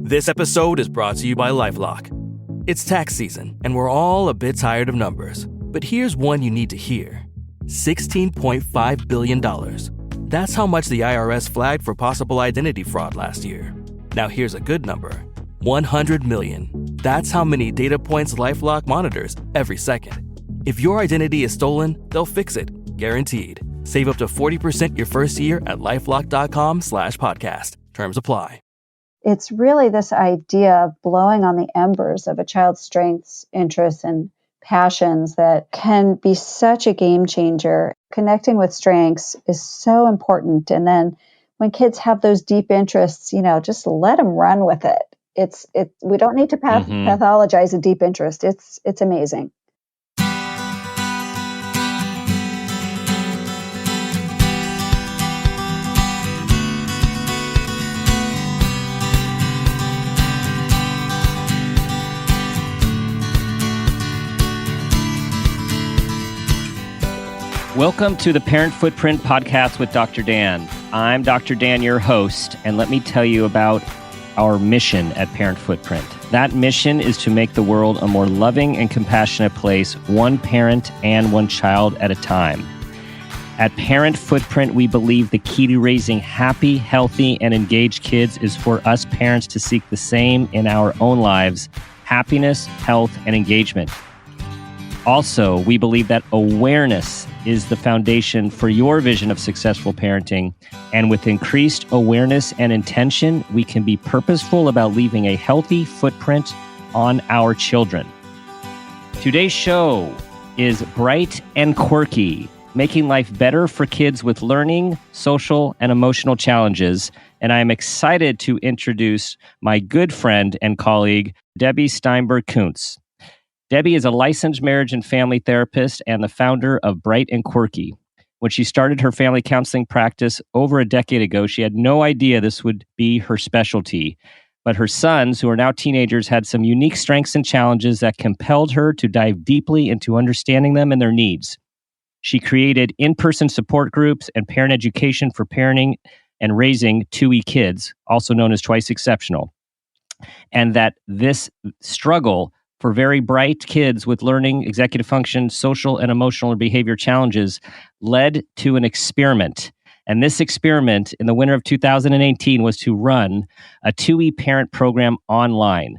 This episode is brought to you by LifeLock. It's tax season, and we're all a bit tired of numbers. But here's one you need to hear. $16.5 billion. That's how much the IRS flagged for possible identity fraud last year. Now here's a good number. 100 million. That's how many data points LifeLock monitors every second. If your identity is stolen, they'll fix it, guaranteed. Save up to 40% your first year at LifeLock.com/podcast. Terms apply. It's really this idea of blowing on the embers of a child's strengths, interests, and passions that can be such a game changer. Connecting with strengths is so important. And then when kids have those deep interests, just let them run with it. We don't need to pathologize a deep interest. It's amazing. Welcome to the Parent Footprint Podcast with Dr. Dan. I'm Dr. Dan, your host, and let me tell you about our mission at Parent Footprint. That mission is to make the world a more loving and compassionate place, one parent and one child at a time. At Parent Footprint, we believe the key to raising happy, healthy, and engaged kids is for us parents to seek the same in our own lives: happiness, health, and engagement. Also, we believe that awareness is the foundation for your vision of successful parenting. And with increased awareness and intention, we can be purposeful about leaving a healthy footprint on our children. Today's show is Bright and Quirky, making life better for kids with learning, social, and emotional challenges. And I am excited to introduce my good friend and colleague, Debbie Steinberg-Kuntz. Debbie is a licensed marriage and family therapist and the founder of Bright and Quirky. When she started her family counseling practice over a decade ago, she had no idea this would be her specialty. But her sons, who are now teenagers, had some unique strengths and challenges that compelled her to dive deeply into understanding them and their needs. She created in-person support groups and parent education for parenting and raising 2E kids, also known as Twice Exceptional. And that this struggle for very bright kids with learning, executive function, social and emotional and behavior challenges led to an experiment. And this experiment in the winter of 2018 was to run a 2E parent program online.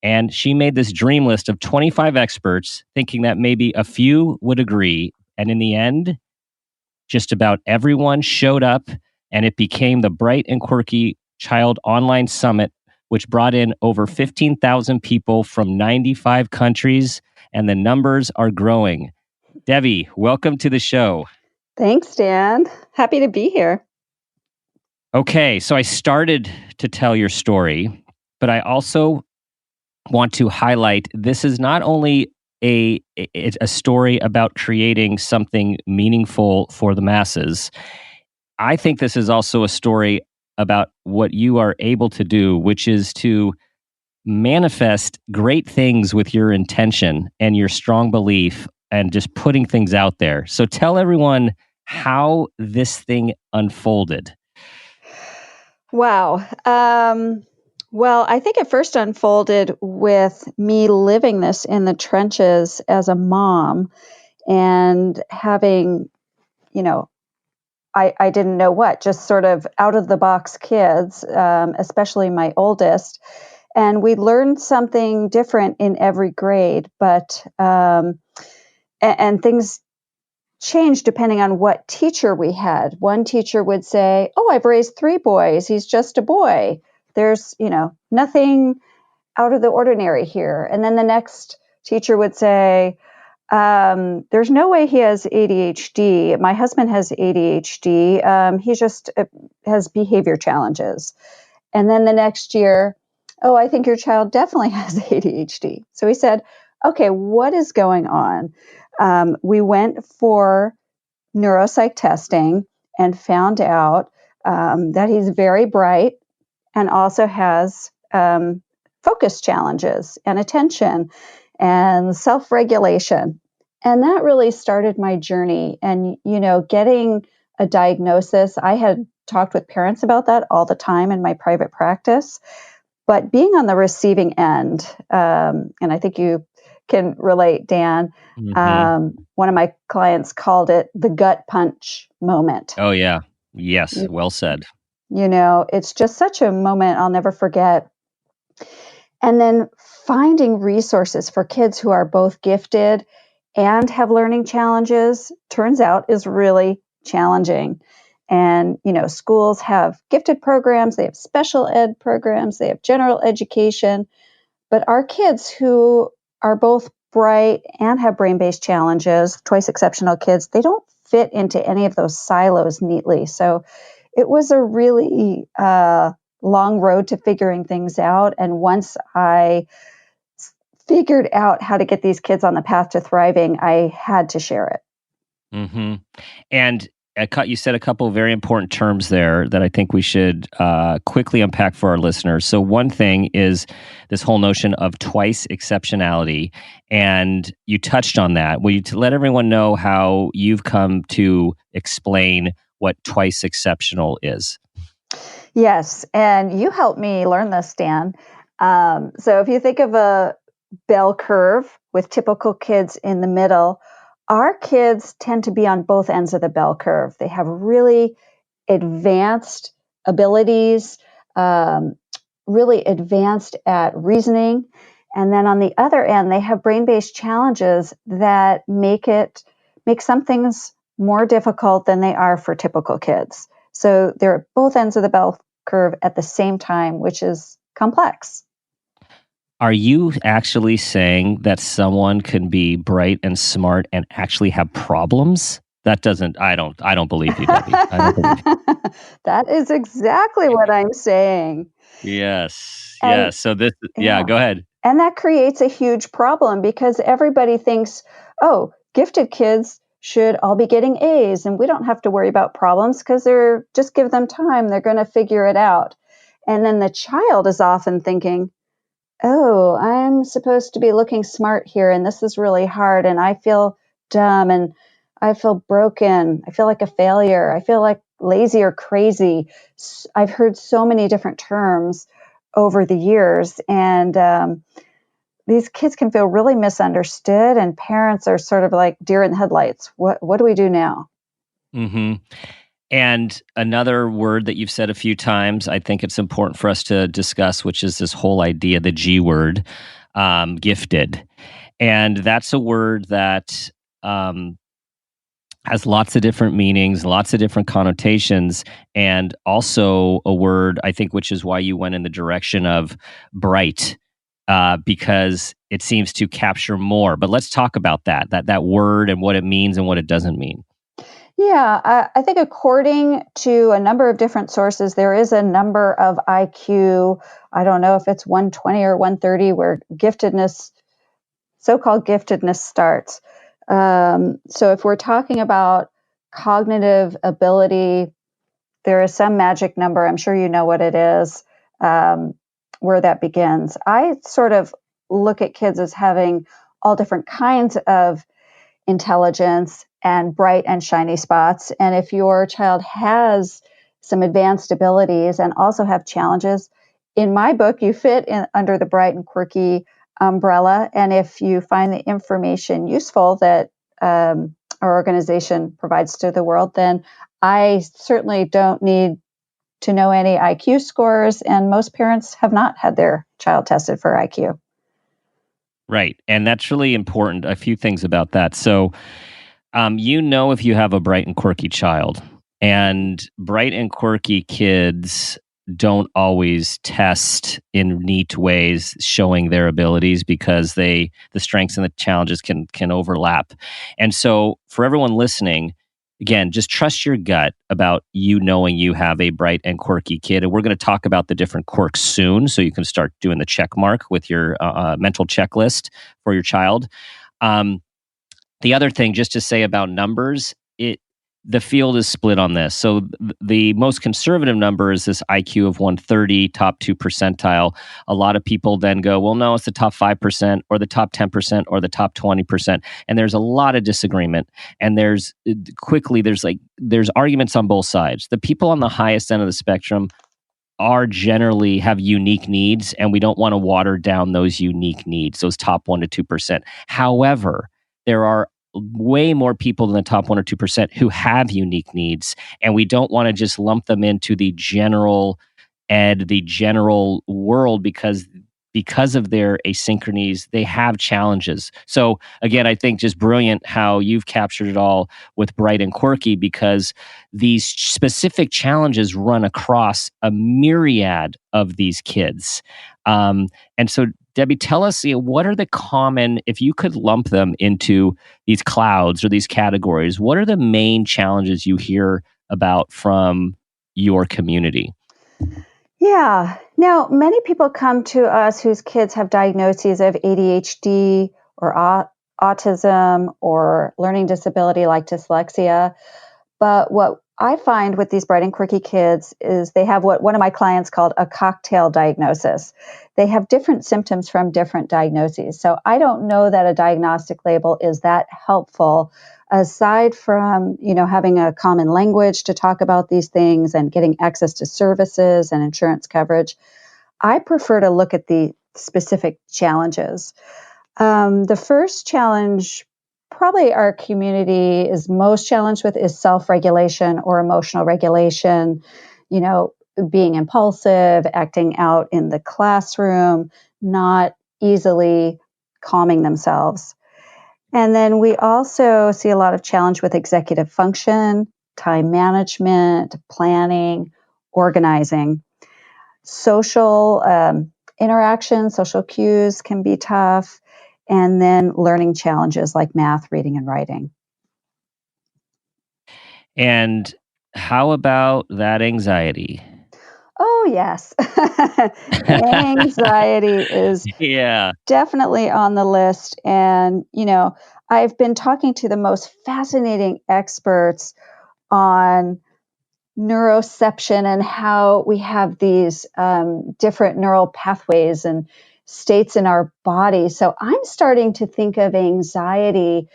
And she made this dream list of 25 experts, thinking that maybe a few would agree. And in the end, just about everyone showed up, and it became the Bright and Quirky Child Online Summit, which brought in over 15,000 people from 95 countries, and the numbers are growing. Debbie, welcome to the show. Thanks, Dan. Happy to be here. Okay, so I started to tell your story, but I also want to highlight this is not only a story about creating something meaningful for the masses. I think this is also a story about what you are able to do, which is to manifest great things with your intention and your strong belief and just putting things out there. So tell everyone how this thing unfolded. Wow. Well, I think it first unfolded with me living this in the trenches as a mom and having, I didn't know what, just sort of out of the box kids, especially my oldest. And we learned something different in every grade, but, and things changed depending on what teacher we had. One teacher would say, "Oh, I've raised 3 boys. He's just a boy. There's, nothing out of the ordinary here." And then the next teacher would say, "There's no way he has ADHD. My husband has ADHD. He just has behavior challenges." And then the next year, "Oh, I think your child definitely has ADHD." So we said, "Okay, what is going on?" We went for neuropsych testing and found out that he's very bright and also has focus challenges and attention and self-regulation. And that really started my journey. And, getting a diagnosis, I had talked with parents about that all the time in my private practice. But being on the receiving end, and I think you can relate, Dan, Mm-hmm. one of my clients called it the gut punch moment. Oh, yeah. Yes. Well said. It's just such a moment I'll never forget. And then finding resources for kids who are both gifted and have learning challenges turns out is really challenging. And, schools have gifted programs, they have special ed programs, they have general education. But our kids who are both bright and have brain-based challenges, twice exceptional kids, they don't fit into any of those silos neatly. So it was a really long road to figuring things out. And once I figured out how to get these kids on the path to thriving, I had to share it. Mm-hmm. And you said a couple of very important terms there that I think we should quickly unpack for our listeners. So one thing is this whole notion of twice exceptionality, and you touched on that. Will you let everyone know how you've come to explain what twice exceptional is? Yes, and you helped me learn this, Dan. So if you think of a bell curve with typical kids in the middle, our kids tend to be on both ends of the bell curve. They have really advanced abilities, really advanced at reasoning. And then on the other end, they have brain-based challenges that make some things more difficult than they are for typical kids. So they're at both ends of the bell curve at the same time, which is complex. Are you actually saying that someone can be bright and smart and actually have problems? I don't believe you, Debbie. I don't believe you. That is exactly what I'm saying. Yes. And, So go ahead. And that creates a huge problem because everybody thinks, oh, gifted kids should all be getting A's and we don't have to worry about problems because just give them time. They're going to figure it out. And then the child is often thinking, oh, I'm supposed to be looking smart here and this is really hard and I feel dumb and I feel broken. I feel like a failure. I feel like lazy or crazy. I've heard so many different terms over the years, and these kids can feel really misunderstood, and parents are sort of like deer in the headlights. What do we do now? Mm-hmm. And another word that you've said a few times, I think it's important for us to discuss, which is this whole idea, the G word, gifted. And that's a word that has lots of different meanings, lots of different connotations, and also a word, I think, which is why you went in the direction of bright, because it seems to capture more. But let's talk about that word and what it means and what it doesn't mean. Yeah, I think according to a number of different sources, there is a number of IQ. I don't know if it's 120 or 130 where so-called giftedness starts. So if we're talking about cognitive ability, there is some magic number, I'm sure you know what it is, where that begins. I sort of look at kids as having all different kinds of intelligence and bright and shiny spots. And if your child has some advanced abilities and also have challenges, in my book, you fit under the bright and quirky umbrella. And if you find the information useful that our organization provides to the world, then I certainly don't need to know any IQ scores. And most parents have not had their child tested for IQ. Right. And that's really important. A few things about that. So, if you have a bright and quirky child, and bright and quirky kids don't always test in neat ways showing their abilities because the strengths and the challenges can overlap. And so for everyone listening, again, just trust your gut about knowing you have a bright and quirky kid. And we're going to talk about the different quirks soon, so you can start doing the check mark with your mental checklist for your child. The other thing, just to say about numbers, the field is split on this. So the most conservative number is this IQ of 130, top 2 percentile. A lot of people then go, well, no, it's the top 5% or the top 10% or the top 20%. And there's a lot of disagreement. And there's arguments on both sides. The people on the highest end of the spectrum are generally have unique needs, and we don't want to water down those unique needs, those top 1% to 2%. However, there are way more people than the top 1% or 2% who have unique needs, and we don't want to just lump them into the general the general world because of their asynchronies, they have challenges. So again, I think just brilliant how you've captured it all with Bright and Quirky, because these specific challenges run across a myriad of these kids. And so, Debbie, tell us, what are the common, if you could lump them into these clouds or these categories, what are the main challenges you hear about from your community? Yeah. Now, many people come to us whose kids have diagnoses of ADHD or autism or learning disability like dyslexia. But what I find with these bright and quirky kids is they have what one of my clients called a cocktail diagnosis. They have different symptoms from different diagnoses. So I don't know that a diagnostic label is that helpful, aside from, having a common language to talk about these things and getting access to services and insurance coverage. I prefer to look at the specific challenges. The first challenge probably our community is most challenged with is self-regulation or emotional regulation, being impulsive, acting out in the classroom, not easily calming themselves. And then we also see a lot of challenge with executive function, time management, planning, organizing. Social interaction, social cues can be tough. And then learning challenges like math, reading, and writing. And how about that anxiety? Oh, yes. Anxiety is definitely on the list. And, I've been talking to the most fascinating experts on neuroception and how we have these different neural pathways and states in our body. So I'm starting to think of anxiety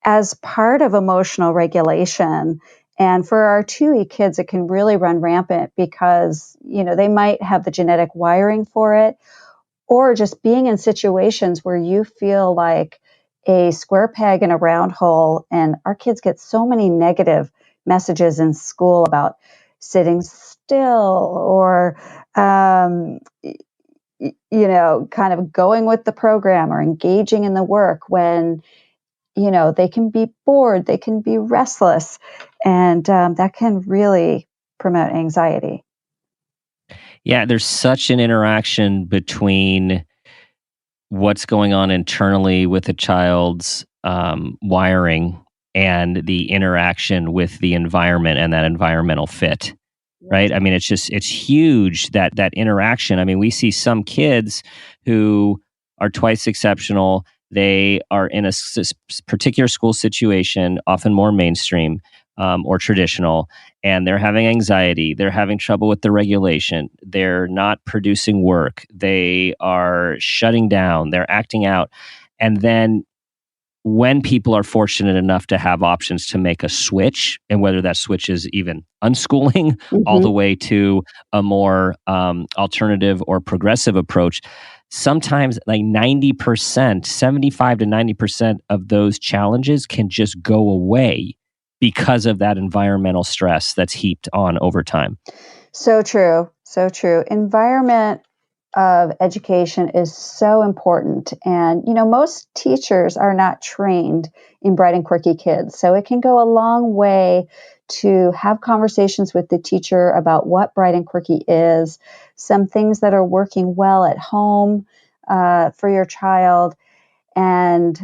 as part of emotional regulation. And for our 2E kids, it can really run rampant because, they might have the genetic wiring for it, or just being in situations where you feel like a square peg in a round hole. And our kids get so many negative messages in school about sitting still or, kind of going with the program or engaging in the work when, they can be bored, they can be restless, and that can really promote anxiety. Yeah, there's such an interaction between what's going on internally with a child's wiring and the interaction with the environment and that environmental fit, right? I mean, it's huge, that interaction. I mean, we see some kids who are twice exceptional. They are in a particular school situation, often more mainstream or traditional, and they're having anxiety. They're having trouble with the regulation. They're not producing work. They are shutting down. They're acting out. And then when people are fortunate enough to have options to make a switch, and whether that switch is even unschooling all the way to a more alternative or progressive approach, sometimes like 90%, 75 to 90% of those challenges can just go away because of that environmental stress that's heaped on over time. So true. So true. Environment of education is so important. And, most teachers are not trained in bright and quirky kids. So it can go a long way to have conversations with the teacher about what bright and quirky is, some things that are working well at home for your child. And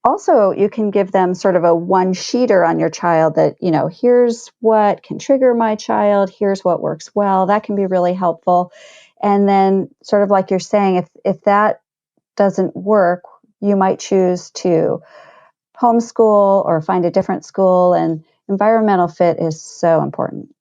also, you can give them sort of a one-sheeter on your child that, here's what can trigger my child, here's what works well. That can be really helpful. And then sort of like you're saying, if that doesn't work, you might choose to homeschool or find a different school. And environmental fit is so important.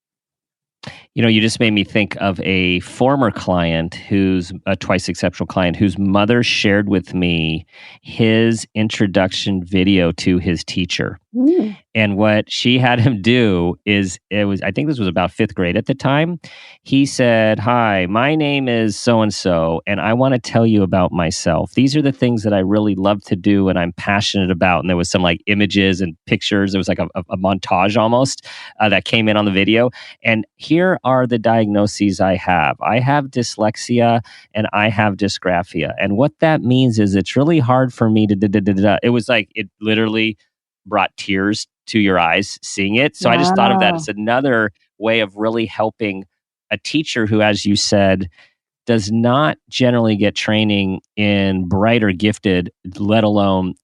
You just made me think of a former client who's a twice exceptional client whose mother shared with me his introduction video to his teacher. Mm. And what she had him do is, I think this was about 5th grade at the time. He said, "Hi, my name is so-and-so, and I want to tell you about myself. These are the things that I really love to do and I'm passionate about." And there was some like images and pictures. It was like a montage almost that came in on the video. And here are the diagnoses I have. I have dyslexia and I have dysgraphia. And what that means is it's really hard for me to. It was like, it literally brought tears to your eyes seeing it. So I just thought of that Wow. as another way of really helping a teacher who, as you said, does not generally get training in bright or gifted, let alone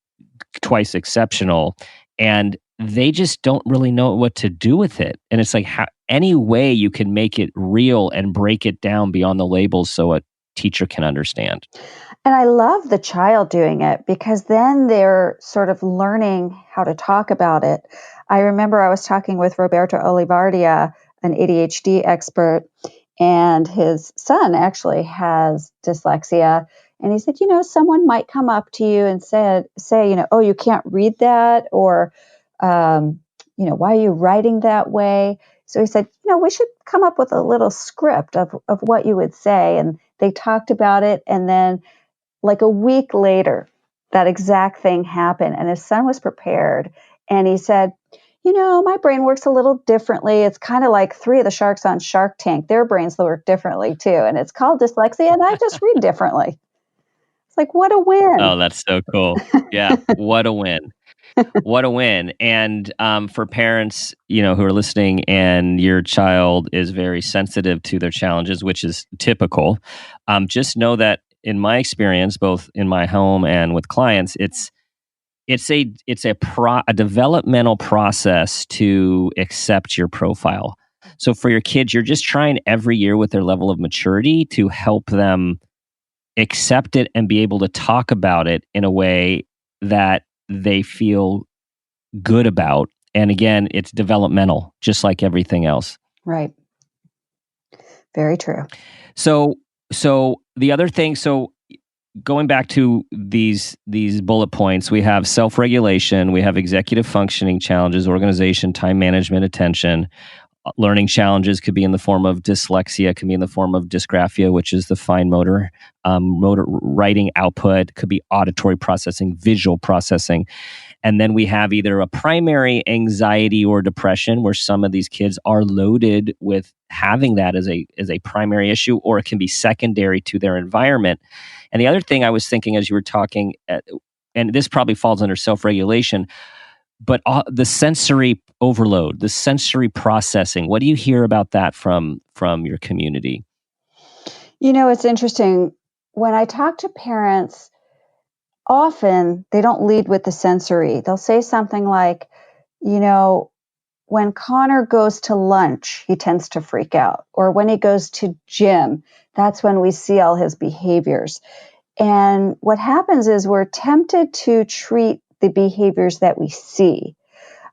twice exceptional. And they just don't really know what to do with it. And it's like, any way you can make it real and break it down beyond the labels so a teacher can understand. And I love the child doing it because then they're sort of learning how to talk about it. I remember I was talking with Roberto Olivardia, an ADHD expert, and his son actually has dyslexia. And he said, someone might come up to you and say, oh, you can't read that, or, why are you writing that way? So he said, we should come up with a little script of what you would say. And they talked about it. And then like a week later, that exact thing happened, and his son was prepared. And he said, my brain works a little differently. It's kind of like 3 of the sharks on Shark Tank. Their brains work differently too. And it's called dyslexia, and I just read differently. It's like, what a win. Oh, that's so cool. Yeah, what a win. What a win. And for parents, who are listening and your child is very sensitive to their challenges, which is typical, just know that in my experience, both in my home and with clients, it's a developmental process to accept your profile. So for your kids, you're just trying every year with their level of maturity to help them accept it and be able to talk about it in a way that they feel good about. And again, it's developmental, just like everything else. Right. Very true. So the other thing, going back to these bullet points, we have self-regulation, we have executive functioning challenges, organization, time management, attention. Learning challenges could be in the form of dyslexia, could be in the form of dysgraphia, which is the fine motor writing output, could be auditory processing, visual processing. And then we have either a primary anxiety or depression, where some of these kids are loaded with having that as a primary issue, or it can be secondary to their environment. And the other thing I was thinking as you were talking, and this probably falls under self-regulation, but the sensory overload, the sensory processing, what do you hear about that from your community? It's interesting. When I talk to parents, often they don't lead with the sensory. They'll say something like, when Connor goes to lunch, he tends to freak out. Or when he goes to gym, that's when we see all his behaviors. And what happens is we're tempted to treat the behaviors that we see.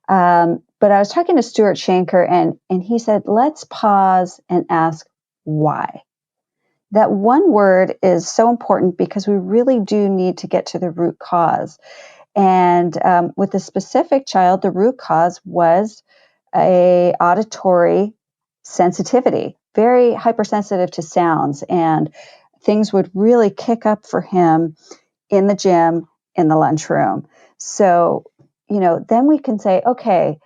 But I was talking to Stuart Shanker, and he said, let's pause and ask why. That one word is so important because we really do need to get to the root cause. And with the specific child, the root cause was a auditory sensitivity, very hypersensitive to sounds, and things would really kick up for him in the gym, in the lunchroom. So, then we can say, okay,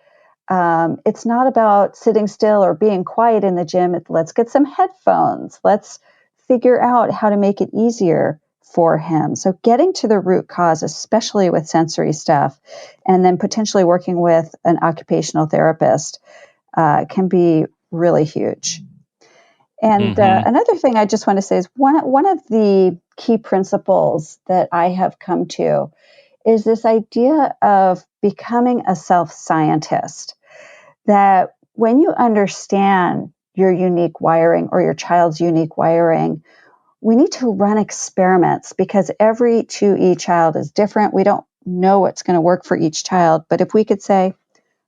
it's not about sitting still or being quiet in the gym. Let's get some headphones. Let's figure out how to make it easier for him. So getting to the root cause, especially with sensory stuff, and then potentially working with an occupational therapist can be really huge. And another thing I just want to say is one of the key principles that I have come to is this idea of becoming a self-scientist, that when you understand your unique wiring or your child's unique wiring, we need to run experiments because every 2E child is different. We don't know what's going to work for each child. But if we could say,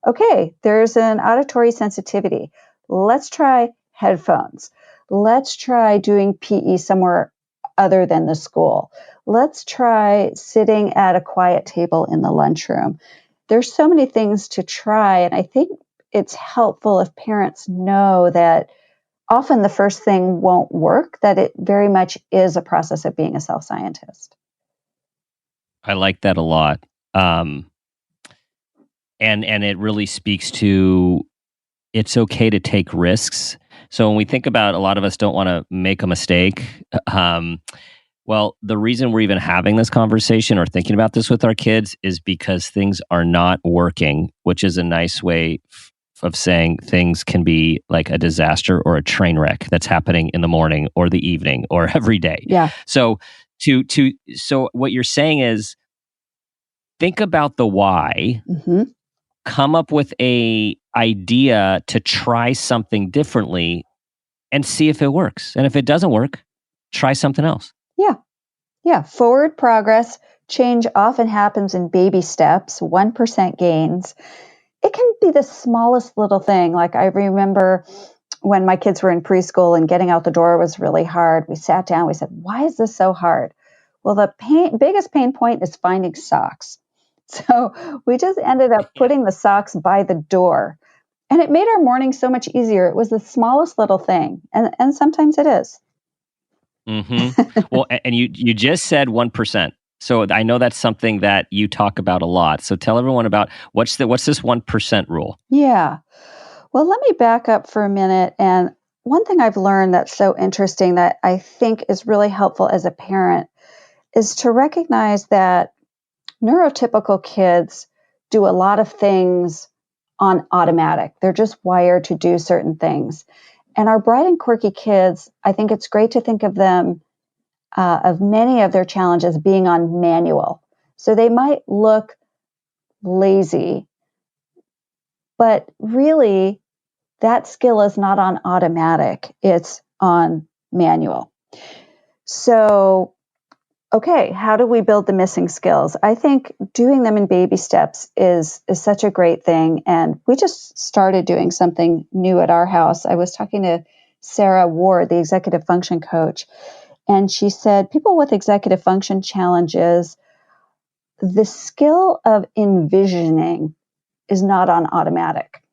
okay, there's an auditory sensitivity. Let's try headphones. Let's try doing PE somewhere other than the school. Let's try sitting at a quiet table in the lunchroom. There's so many things to try, and I think it's helpful if parents know that often the first thing won't work, that it very much is a process of being a self-scientist. I like that a lot. And it really speaks to it's okay to take risks. So when we think about a lot of us don't want to make a mistake. Well, the reason we're even having this conversation or thinking about this with our kids is because things are not working, which is a nice way of saying things can be like a disaster or a train wreck that's happening in the morning or the evening or every day. Yeah. So so what you're saying is think about the why, come up with a idea to try something differently and see if it works. And if it doesn't work, try something else. Yeah. Forward progress. Change often happens in baby steps, 1% gains. It can be the smallest little thing. Like I remember when my kids were in preschool and getting out the door was really hard. We sat down, we said, why is this so hard? Well, the biggest pain point is finding socks. So we just ended up putting the socks by the door. And it made our morning so much easier. It was the smallest little thing. And sometimes it is. Well, and you just said 1%. So I know that's something that you talk about a lot. So tell everyone about what's this 1% rule? Yeah. Well, let me back up for a minute. And one thing I've learned that's so interesting that I think is really helpful as a parent is to recognize that neurotypical kids do a lot of things on automatic. They're just wired to do certain things. And our bright and quirky kids, I think it's great to think of them, of many of their challenges being on manual. So they might look lazy, but really that skill is not on automatic. It's on manual. So, okay, how do we build the missing skills? I think doing them in baby steps is such a great thing. And we just started doing something new at our house. I was talking to Sarah Ward, the executive function coach, and she said people with executive function challenges, the skill of envisioning is not on automatic.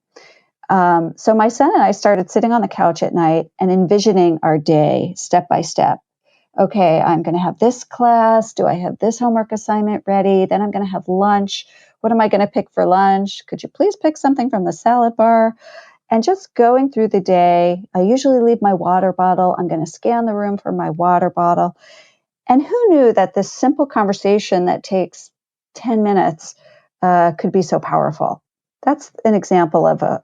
So my son and I started sitting on the couch at night and envisioning our day step by step. Okay, I'm going to have this class. Do I have this homework assignment ready? Then I'm going to have lunch. What am I going to pick for lunch? Could you please pick something from the salad bar? And just going through the day, I usually leave my water bottle. I'm going to scan the room for my water bottle. And who knew that this simple conversation that takes 10 minutes could be so powerful? That's an example of a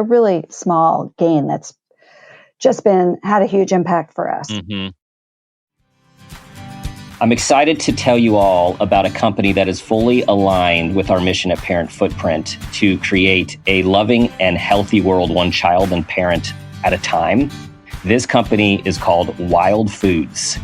really small gain that's just had a huge impact for us. I'm excited to tell you all about a company that is fully aligned with our mission at Parent Footprint to create a loving and healthy world, one child and parent at a time. This company is called Wild Foods.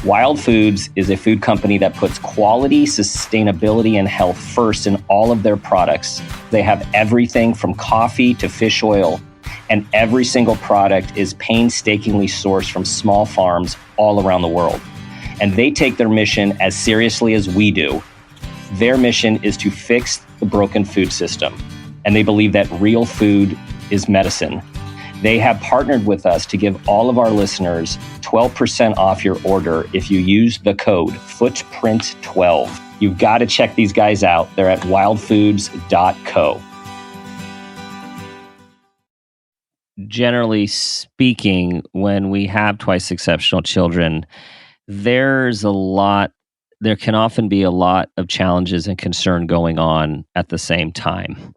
Wild Foods is a food company that puts quality, sustainability, and health first in all of their products. They have everything from coffee to fish oil, and every single product is painstakingly sourced from small farms all around the world. And they take their mission as seriously as we do. Their mission is to fix the broken food system, and they believe that real food is medicine. They have partnered with us to give all of our listeners 12% off your order if you use the code Footprint12. You've got to check these guys out. They're at wildfoods.co. Generally speaking, when we have twice exceptional children, there can often be a lot of challenges and concern going on at the same time.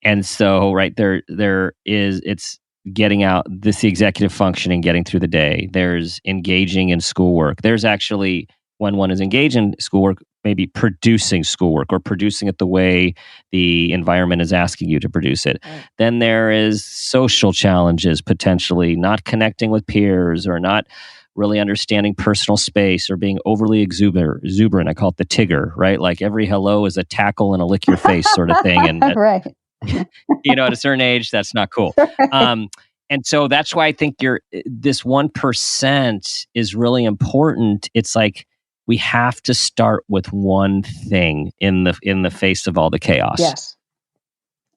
And so, right, it's getting out the executive function and getting through the day. There's engaging in schoolwork. There's actually, when one is engaged in schoolwork, maybe producing schoolwork or producing it the way the environment is asking you to produce it. Right. Then there is social challenges, potentially not connecting with peers or not really understanding personal space or being overly exuberant. I call it the Tigger, right? Like every hello is a tackle and a lick your face sort of thing. And right. at a certain age, that's not cool. Right. And so that's why I think this 1% is really important. It's like we have to start with one thing in the face of all the chaos. Yes.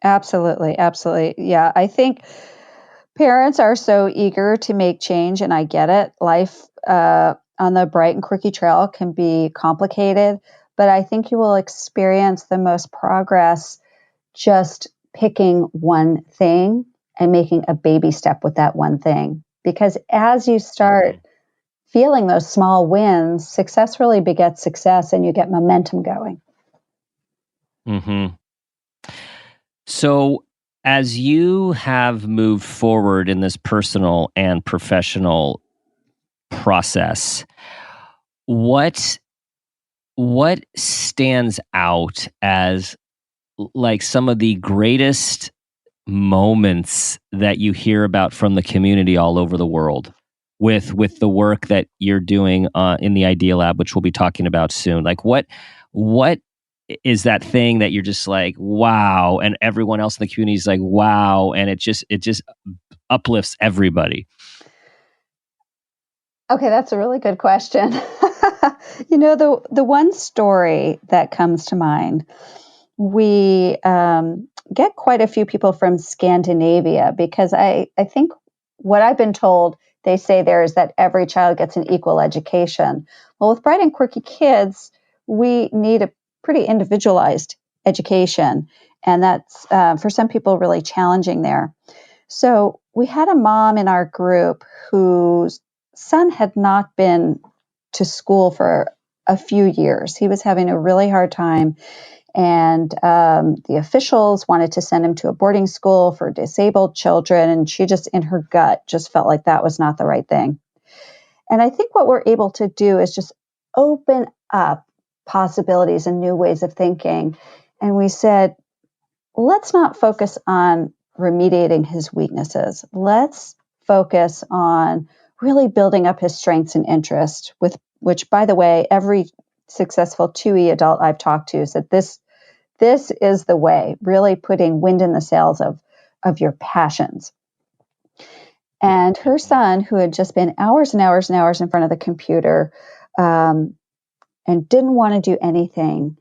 Absolutely. Absolutely. Yeah. I think parents are so eager to make change, and I get it. Life on the Bright and Quirky Trail can be complicated, but I think you will experience the most progress just picking one thing and making a baby step with that one thing. Because as you start feeling those small wins, success really begets success, and you get momentum going. Mm-hmm. So, as you have moved forward in this personal and professional process, what stands out as like some of the greatest moments that you hear about from the community all over the world with the work that you're doing in the Idea Lab, which we'll be talking about soon? Like what is that thing that you're just like, wow, and everyone else in the community is like, wow, and it just uplifts everybody? Okay, that's a really good question. The one story that comes to mind, we get quite a few people from Scandinavia, because I think what I've been told, they say there is that every child gets an equal education. Well, with Bright and Quirky Kids, we need a pretty individualized education, and that's for some people really challenging there. So we had a mom in our group whose son had not been to school for a few years. He was having a really hard time, and the officials wanted to send him to a boarding school for disabled children, and she just, in her gut, just felt like that was not the right thing. And I think what we're able to do is just open up possibilities and new ways of thinking. And we said, let's not focus on remediating his weaknesses. Let's focus on really building up his strengths and interests, with which, by the way, every successful 2E adult I've talked to said this is the way, really putting wind in the sails of your passions. And her son, who had just been hours and hours and hours in front of the computer and didn't want to do anything,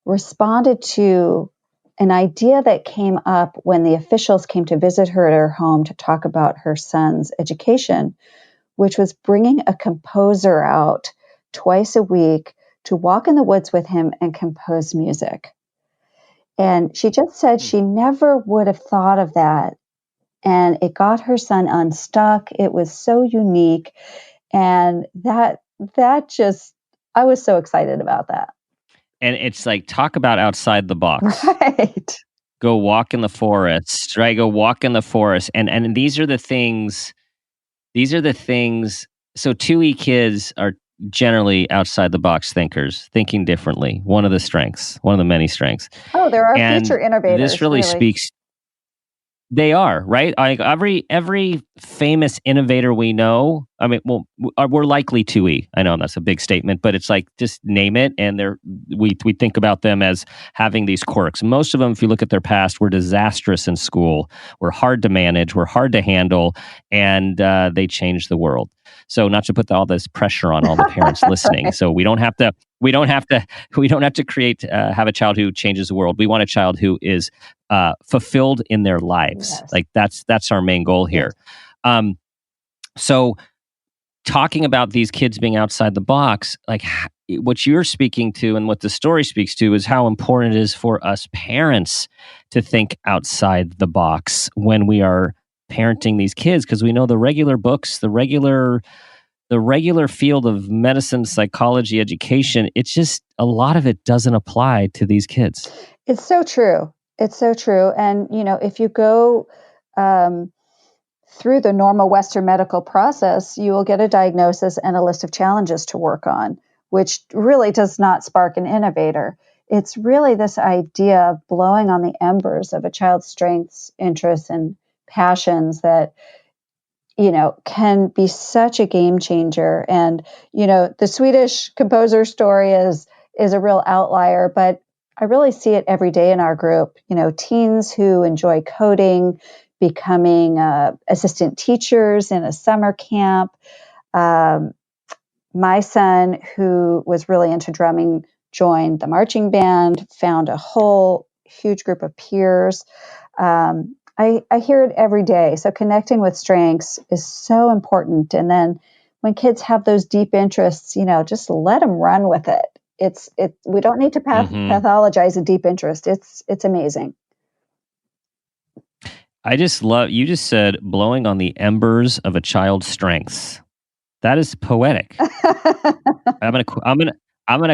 responded to an idea that came up when the officials came to visit her at her home to talk about her son's education, which was bringing a composer out twice a week to walk in the woods with him and compose music. And she just said she never would have thought of that. And it got her son unstuck. It was so unique. And that just, I was so excited about that. And it's like, talk about outside the box. Right. Go walk in the forest, right? Go walk in the forest. And these are the things, so 2E kids are generally outside the box thinkers, thinking differently. One of the many strengths. Oh, there are future innovators. This really speaks. They are, right? Like every famous innovator we know, I mean, well, we're likely 2E. I know that's a big statement, but it's like, just name it, and we think about them as having these quirks. Most of them, if you look at their past, were disastrous in school, were hard to manage, were hard to handle, and they changed the world. So, not to put all this pressure on all the parents listening. So we don't have to create have a child who changes the world. We want a child who is fulfilled in their lives. Yes. Like that's our main goal here. Yes. So talking about these kids being outside the box, like what you're speaking to and what the story speaks to is how important it is for us parents to think outside the box when we are parenting these kids, because we know the regular books, the regular field of medicine, psychology, education, it's just a lot of it doesn't apply to these kids. It's so true. It's so true. And, if you go through the normal Western medical process, you will get a diagnosis and a list of challenges to work on, which really does not spark an innovator. It's really this idea of blowing on the embers of a child's strengths, interests, and passions that, can be such a game changer. And, the Swedish composer story is a real outlier, but I really see it every day in our group. Teens who enjoy coding, becoming assistant teachers in a summer camp. My son, who was really into drumming, joined the marching band, found a whole huge group of peers. I hear it every day. So connecting with strengths is so important. And then when kids have those deep interests, just let them run with it. We don't need to pathologize a deep interest. It's amazing. I just love, you just said blowing on the embers of a child's strengths. That is poetic. I'm gonna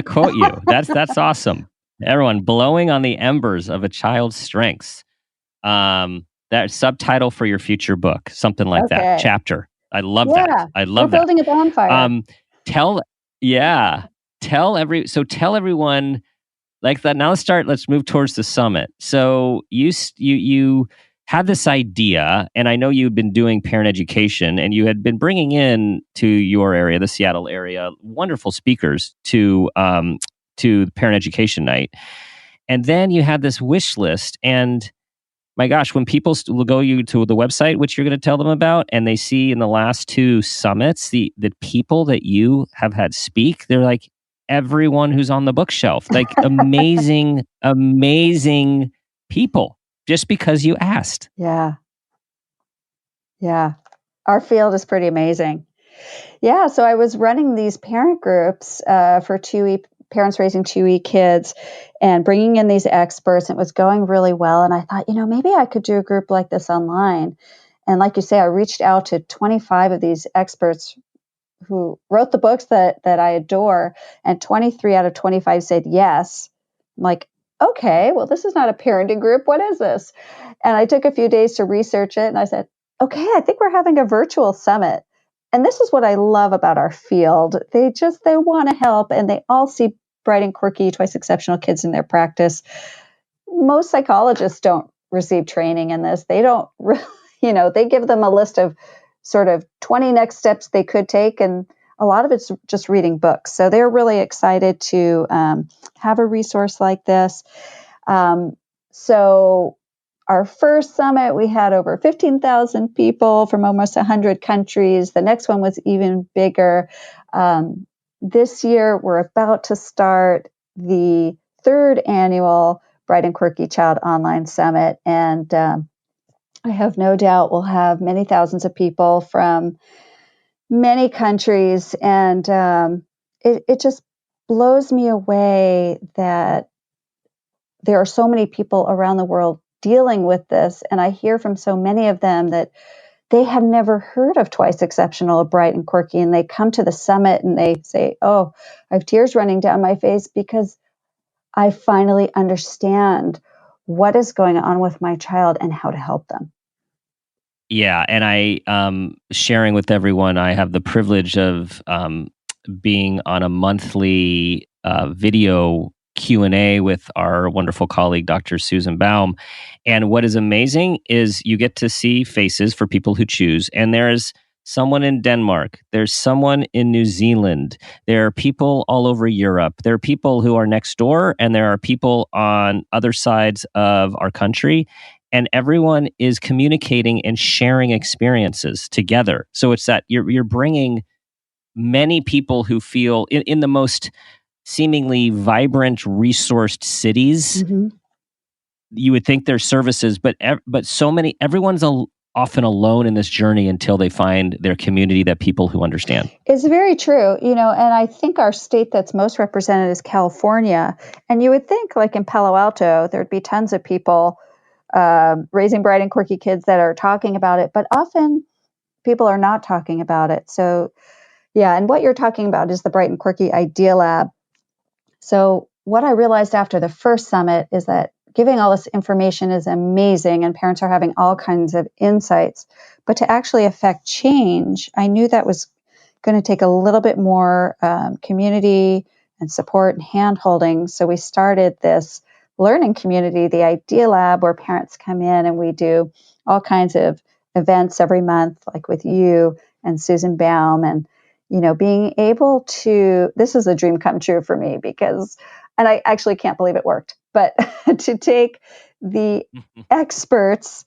quote you. That's awesome. Everyone, blowing on the embers of a child's strengths. That subtitle for your future book, something like that. Chapter. I love that. I love that. We're building a bonfire. Tell everyone like that. Now let's move towards the summit. So you had this idea, and I know you've been doing parent education, and you had been bringing in to your area, the Seattle area, wonderful speakers to parent education night. And then you had this wish list, and my gosh, when people will go to the website, which you're going to tell them about, and they see in the last 2 summits, the people that you have had speak, they're like everyone who's on the bookshelf, like amazing, amazing people, just because you asked. Yeah. Our field is pretty amazing. Yeah. So I was running these parent groups for 2E parents raising 2E kids and bringing in these experts. It was going really well. And I thought, maybe I could do a group like this online. And like you say, I reached out to 25 of these experts who wrote the books that I adore. And 23 out of 25 said yes. I'm like, okay, well, this is not a parenting group. What is this? And I took a few days to research it. And I said, okay, I think we're having a virtual summit. And this is what I love about our field. They want to help, and they all see bright and quirky, twice exceptional kids in their practice. Most psychologists don't receive training in this. They don't really, they give them a list of sort of 20 next steps they could take, and a lot of it's just reading books. So they're really excited to have a resource like this. So our first summit, we had over 15,000 people from almost 100 countries. The next one was even bigger. This year, we're about to start the 3rd annual Bright and Quirky Child Online Summit. And I have no doubt we'll have many thousands of people from many countries. And it just blows me away that there are so many people around the world dealing with this. And I hear from so many of them that they have never heard of Twice Exceptional, Bright and Quirky. And they come to the summit and they say, oh, I have tears running down my face because I finally understand what is going on with my child and how to help them. Yeah. And I, sharing with everyone, I have the privilege of being on a monthly video Q&A with our wonderful colleague, Dr. Susan Baum. And what is amazing is you get to see faces for people who choose. And there's someone in Denmark. There's someone in New Zealand. There are people all over Europe. There are people who are next door, and there are people on other sides of our country. And everyone is communicating and sharing experiences together. So it's that you're bringing many people who feel in the most seemingly vibrant, resourced cities. Mm-hmm. You would think there's services, but everyone's often alone in this journey until they find their community, that people who understand. It's very true, and I think our state that's most represented is California. And you would think, like in Palo Alto, there'd be tons of people raising bright and quirky kids that are talking about it, but often people are not talking about it. So, yeah, and what you're talking about is the Bright and Quirky Idea Lab. So what I realized after the first summit is that giving all this information is amazing and parents are having all kinds of insights. But to actually affect change, I knew that was going to take a little bit more community and support and hand-holding. So we started this learning community, the Idea Lab, where parents come in and we do all kinds of events every month, like with you and Susan Baum, and being able to, this is a dream come true for me because, and I actually can't believe it worked, but to take the experts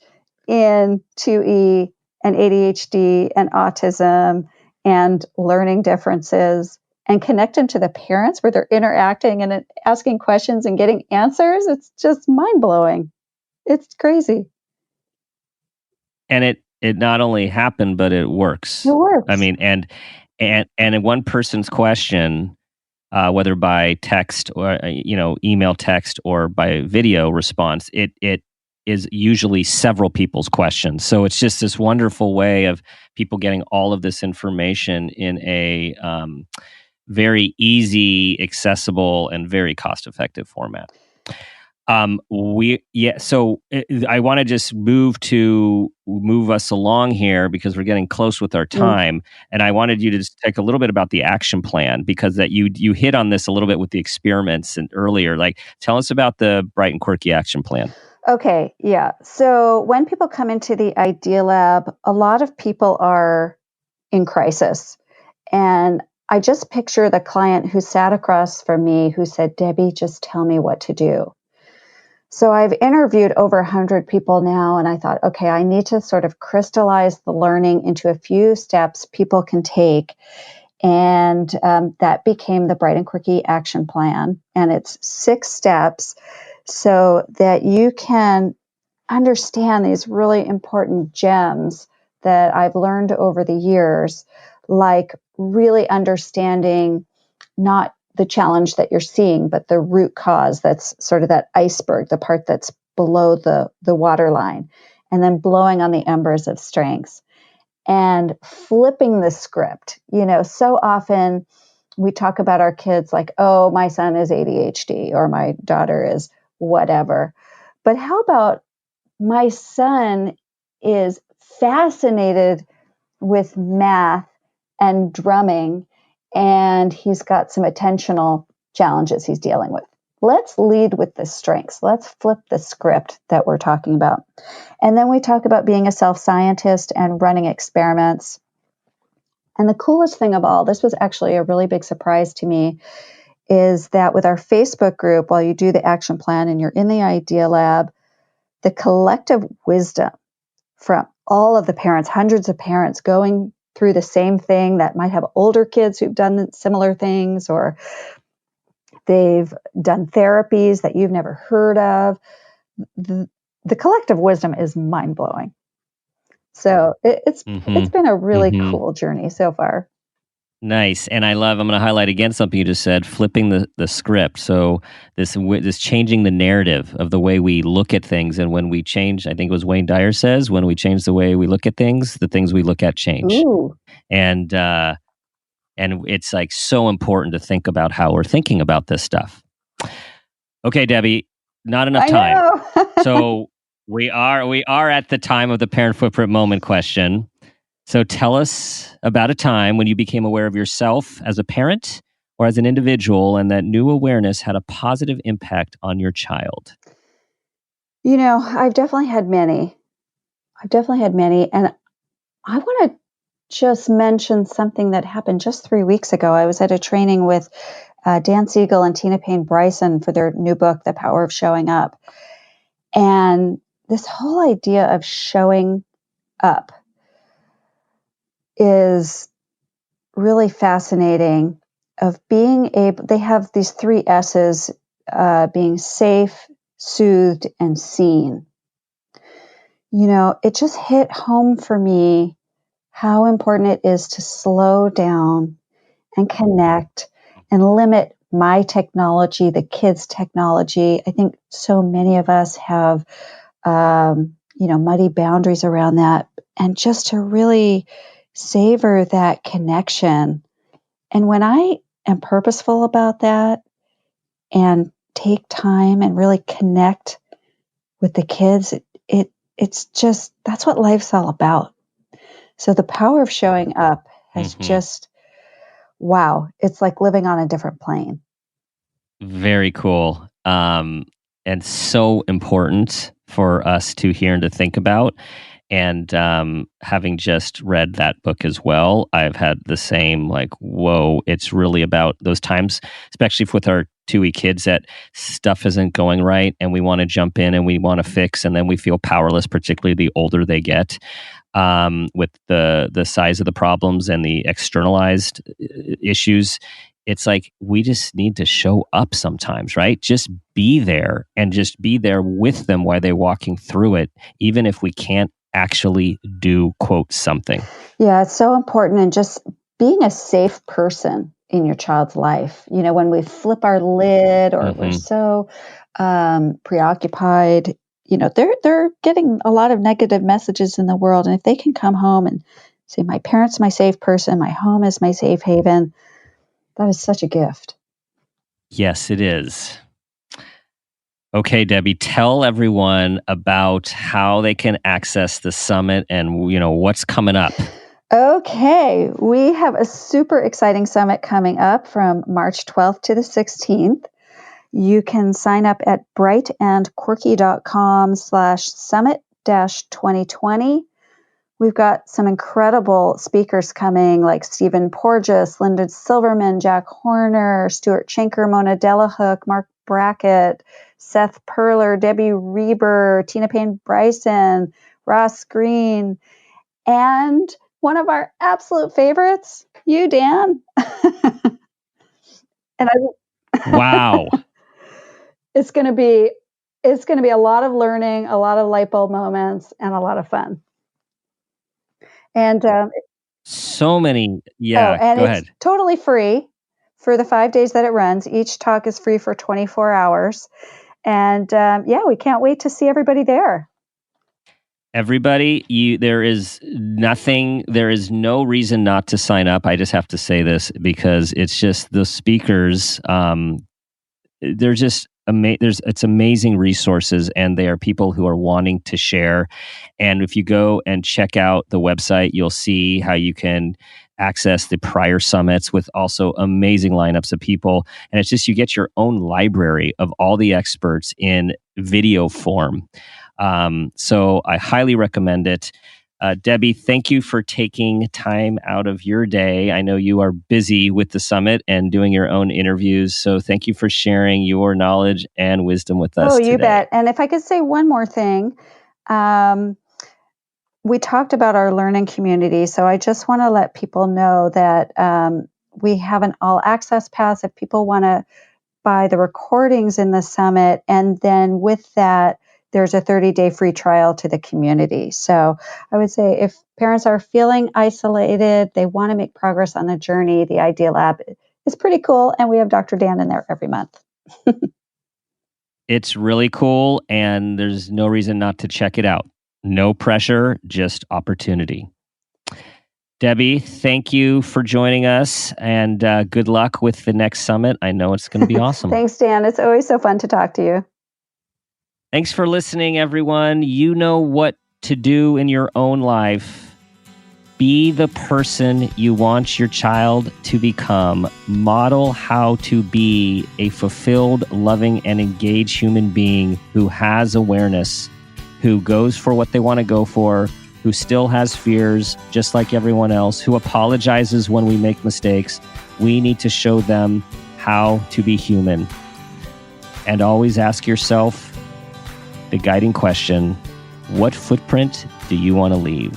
in 2E and ADHD and autism and learning differences and connect them to the parents where they're interacting and asking questions and getting answers. It's just mind-blowing. It's crazy. And it not only happened, but it works. It works. I mean, and in one person's question, whether by text or email text or by video response, it is usually several people's questions. So it's just this wonderful way of people getting all of this information in a very easy, accessible, and very cost-effective format. So I want to just move us along here because we're getting close with our time. And I wanted you to just take a little bit about the action plan, because that you hit on this a little bit with the experiments and earlier. Like, tell us about the Bright and Quirky action plan. Okay. Yeah. So when people come into the Idea Lab, a lot of people are in crisis. And I just picture the client who sat across from me who said, "Debbie, just tell me what to do." So I've interviewed over 100 people now, and I thought, okay, I need to sort of crystallize the learning into a few steps people can take. And that became the Bright and Quirky action plan. And it's 6 steps so that you can understand these really important gems that I've learned over the years, like really understanding not the challenge that you're seeing, but the root cause. That's sort of that iceberg, the part that's below the waterline, and then blowing on the embers of strengths and flipping the script. So often we talk about our kids like, oh, my son is ADHD or my daughter is whatever. But how about my son is fascinated with math and drumming, and he's got some attentional challenges he's dealing with. Let's lead with the strengths. Let's flip the script that we're talking about. And then we talk about being a self-scientist and running experiments. And the coolest thing of all, this was actually a really big surprise to me, is that with our Facebook group, while you do the action plan and you're in the Idea Lab, the collective wisdom from all of the parents, hundreds of parents going through the same thing that might have older kids who've done similar things, or they've done therapies that you've never heard of. The collective wisdom is mind-blowing. So it's been a really cool journey so far. Nice. And I'm going to highlight again something you just said, flipping the script. So this changing the narrative of the way we look at things. And when we change, I think it was Wayne Dyer says, when we change the way we look at things, the things we look at change. Ooh. And it's like so important to think about how we're thinking about this stuff. Okay, Debbie, not enough time. So we are at the time of the parent footprint moment question. So tell us about a time when you became aware of yourself as a parent or as an individual, and that new awareness had a positive impact on your child. I've definitely had many. And I want to just mention something that happened just 3 weeks ago. I was at a training with Dan Siegel and Tina Payne Bryson for their new book, The Power of Showing Up. And this whole idea of showing up is really fascinating, of being able, they have these 3 S's, being safe, soothed, and seen. It just hit home for me how important it is to slow down and connect and limit my technology, the kids' technology. I think so many of us have, muddy boundaries around that, and just to really savor that connection. And when I am purposeful about that and take time and really connect with the kids, it's just, that's what life's all about. So the power of showing up has just, wow, it's like living on a different plane. Very cool. And so important for us to hear and to think about. And having just read that book as well, I've had the same, like, whoa, it's really about those times, especially with our we kids that stuff isn't going right and we want to jump in and we want to fix, and then we feel powerless, particularly the older they get, with the size of the problems and the externalized issues. It's like we just need to show up sometimes, right? Just be there and just be there with them while they're walking through it, even if we can't actually do, quote, something. Yeah, it's so important. And just being a safe person in your child's life. You know, when we flip our lid or we're so preoccupied, you know, they're getting a lot of negative messages in the world. And if they can come home and say, my parents, my safe person, my home is my safe haven, that is such a gift. Yes, it is. Okay, Debbie, tell everyone about how they can access the summit and, you know, what's coming up. Okay, we have a super exciting summit coming up from March 12th to the 16th. You can sign up at brightandquirky.com/summit-2020. We've got some incredible speakers coming like Stephen Porges, Linda Silverman, Jack Horner, Stuart Schenker, Mona Delahook, Mark Brackett, Seth Perler, Debbie Reber, Tina Payne Bryson, Ross Green, and one of our absolute favorites, you, Dan. And Wow. It's going to be a lot of learning, a lot of light bulb moments, and a lot of fun. And so many. and Go it's ahead. Totally free for the 5 days that it runs. Each talk is free for 24 hours. And we can't wait to see everybody there. Everybody, there is no reason not to sign up. I just have to say this because it's just the speakers. They're just it's amazing resources, and they are people who are wanting to share. And if you go and check out the website, you'll see how you can access the prior summits with also amazing lineups of people. And it's just, you get your own library of all the experts in video form. So I highly recommend it. Debbie, thank you for taking time out of your day. I know you are busy with the summit and doing your own interviews. So thank you for sharing your knowledge and wisdom with us today. You bet. And if I could say one more thing, we talked about our learning community. So I just want to let people know that we have an all access pass if people want to buy the recordings in the summit. And then with that, there's a 30-day free trial to the community. So I would say if parents are feeling isolated, they want to make progress on the journey, the Idea Lab is pretty cool. And we have Dr. Dan in there every month. It's really cool, and there's no reason not to check it out. No pressure, just opportunity. Debbie, thank you for joining us, and good luck with the next summit. I know it's going to be awesome. Thanks, Dan. It's always so fun to talk to you. Thanks for listening, everyone. You know what to do in your own life. Be the person you want your child to become. Model how to be a fulfilled, loving, and engaged human being who has awareness, who goes for what they want to go for, who still has fears, just like everyone else, who apologizes when we make mistakes. We need to show them how to be human. And always ask yourself the guiding question: what footprint do you want to leave?